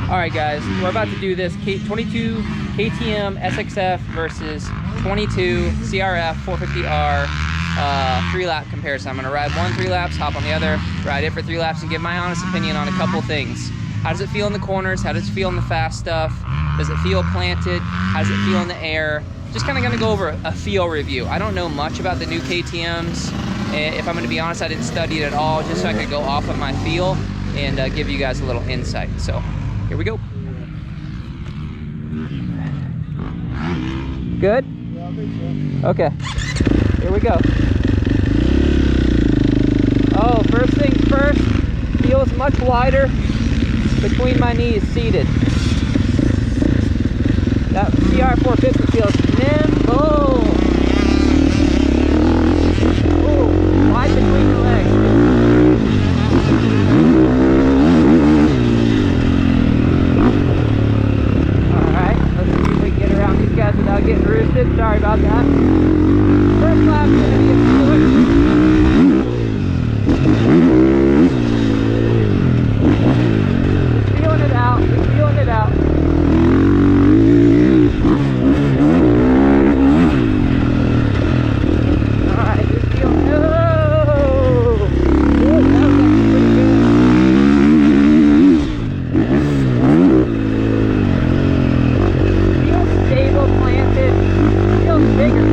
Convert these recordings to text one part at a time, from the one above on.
Alright guys, we're about to do this 22 KTM SX-F versus 22 CRF450R 3-lap comparison. I'm going to ride one 3 laps, hop on the other, ride it for 3 laps, and give my honest opinion on a couple things. How does it feel in the corners? How does it feel in the fast stuff? Does it feel planted? How does it feel in the air? Just kind of going to go over a feel review. I don't know much about the new KTMs. If I'm going to be honest, I didn't study it at all, just so I could go off of my feel and give you guys a little insight. So here we go. Good? Yeah, I think so. Okay, here we go. Oh, first things first, feels much wider between my knees seated. That CRF450 feels nimble. Ooh, wide between the legs. Alright, let's see if we can get around these guys without getting roosted. Sorry about that. First lap's gonna be a Just feeling it out, just feeling it out. Alright, just feeling it. Oh! Ooh, that was actually pretty good. Feels stable, planted, feels bigger.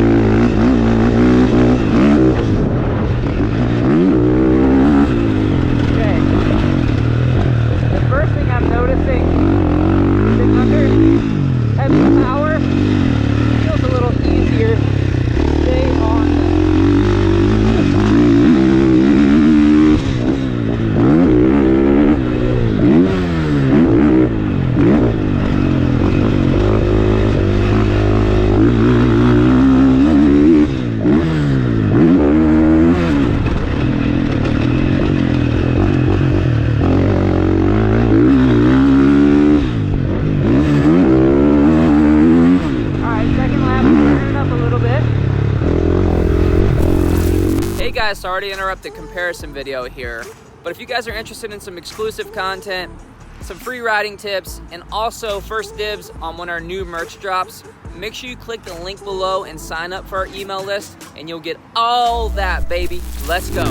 Sorry to interrupt the comparison video here, but if you guys are interested in some exclusive content, some free riding tips, and also first dibs on when our new merch drops, make sure you click the link below and sign up for our email list, and you'll get all that, baby. Let's go.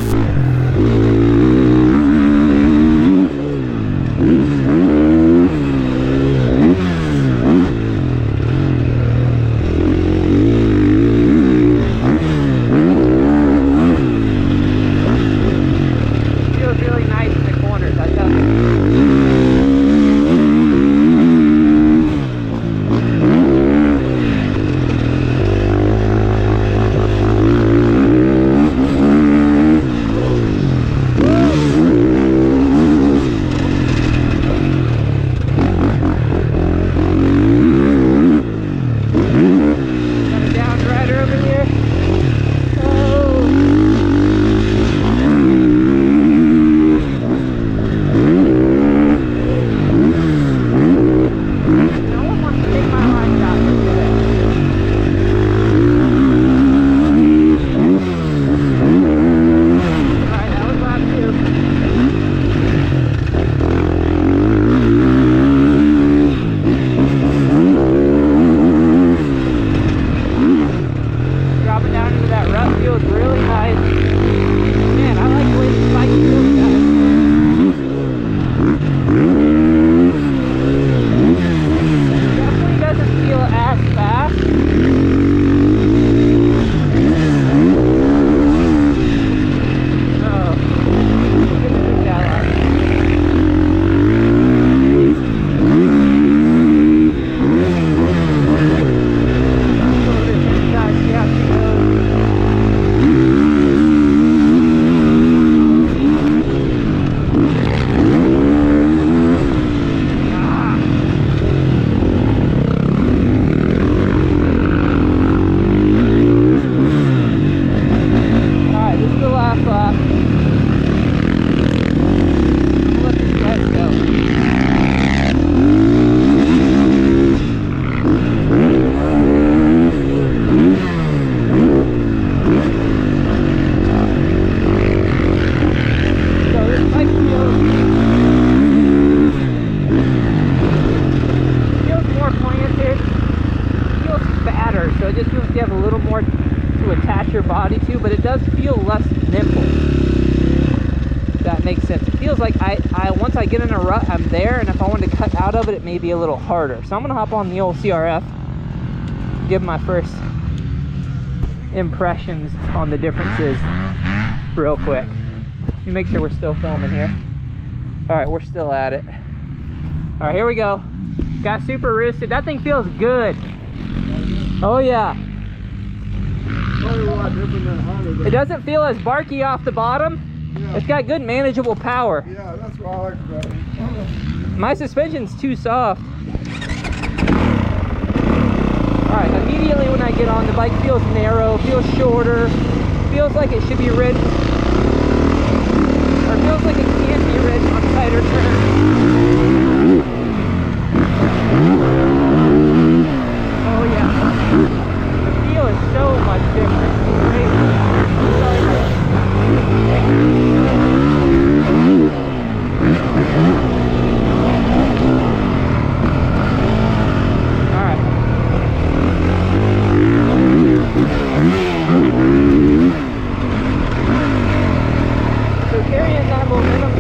it does feel less nimble. If that makes sense. It feels like once I get in a rut, I'm there, and if I want to cut out of it, it may be a little harder. So I'm gonna hop on the old CRF, give my first impressions on the differences real quick. Let me make sure we're still filming here. All right, we're still at it. All right, here we go. Got super roosted. That thing feels good. Oh yeah. It doesn't feel as barky off the bottom. Yeah. It's got good manageable power. Yeah, that's what I like about it. My suspension's too soft. All right, immediately when I get on, the bike feels narrow, feels shorter, feels like it should be ridden, or feels like it can be ridden on tighter turns. Oh yeah, the feel is so much different. So carrying that momentum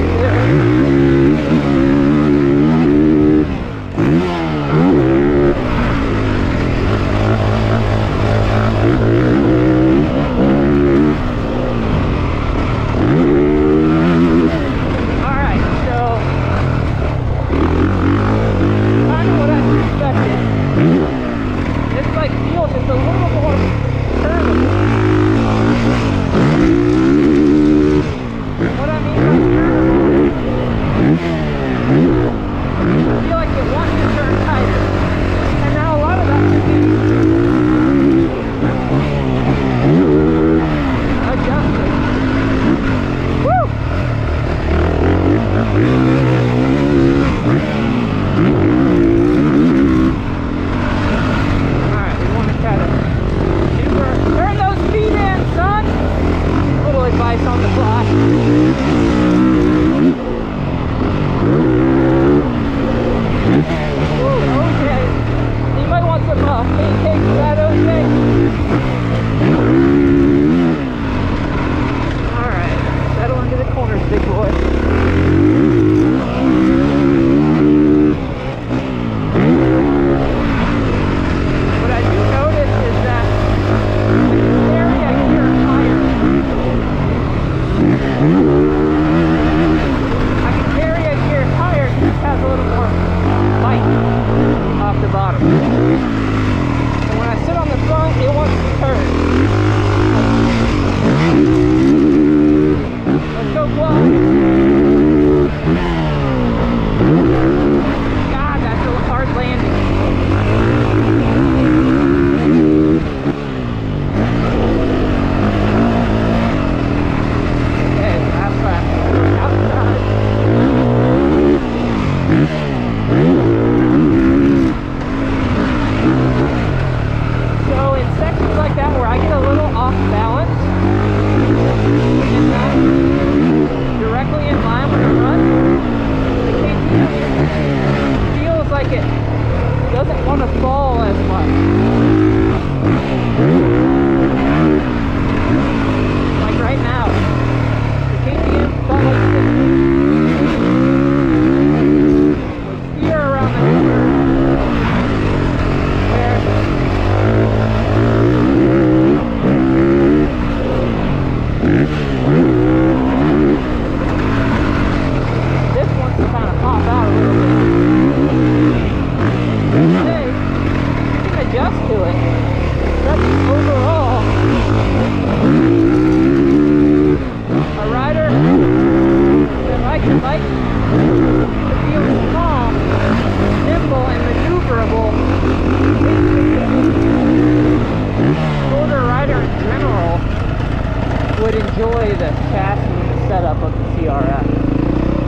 would enjoy the chassis and the setup of the CRF.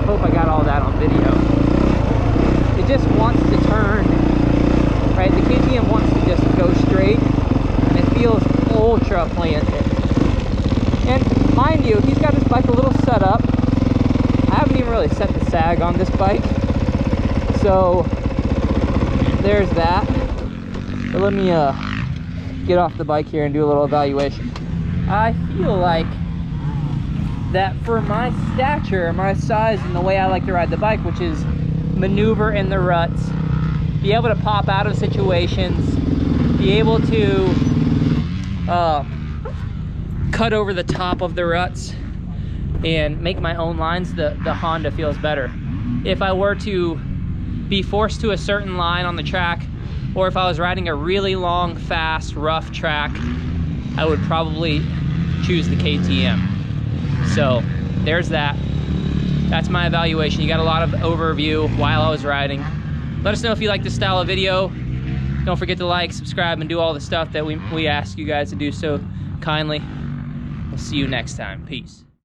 Hope I got all that on video. It just wants to turn, right? The KTM wants to just go straight, and it feels ultra planted. And mind you, he's got his bike a little set up. I haven't even really set the sag on this bike, so there's that. But let me get off the bike here and do a little evaluation. I feel like that for my stature, my size, and the way I like to ride the bike, which is maneuver in the ruts, be able to pop out of situations, be able to cut over the top of the ruts and make my own lines, the Honda feels better. If I were to be forced to a certain line on the track, or if I was riding a really long, fast, rough track, I would probably choose the KTM. So there's that. That's my evaluation. You got a lot of overview while I was riding. Let us know if you like this style of video. Don't forget to like, subscribe, and do all the stuff that we ask you guys to do so kindly. We'll see you next time. Peace.